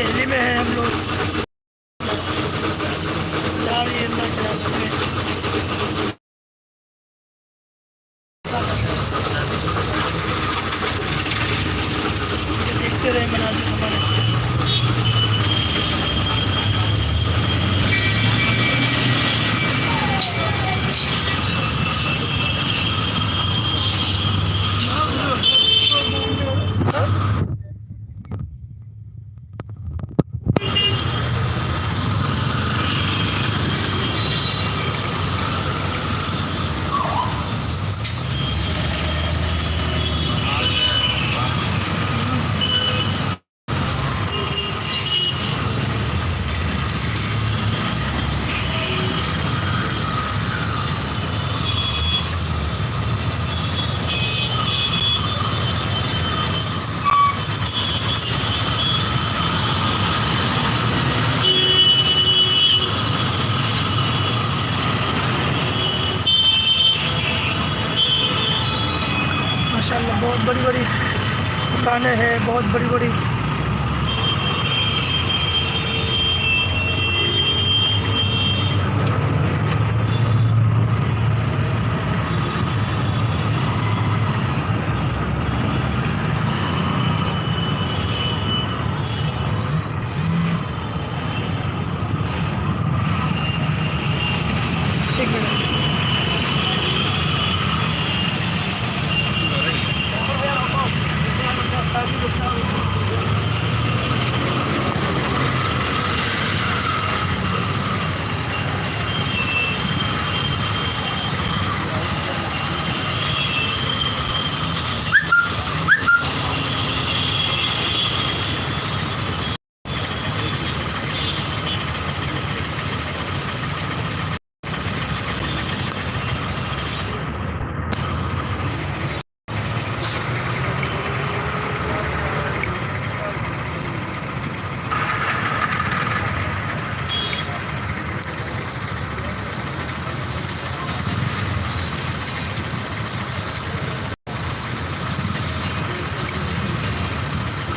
दिल्ली में है हम लोग, जा रही है अल्लाह के रास्ते में। ये देखते रहे मनाजिर हमारे। माशाल्लाह बहुत बड़ी बड़ी दुकानें हैं, बहुत बड़ी बड़ी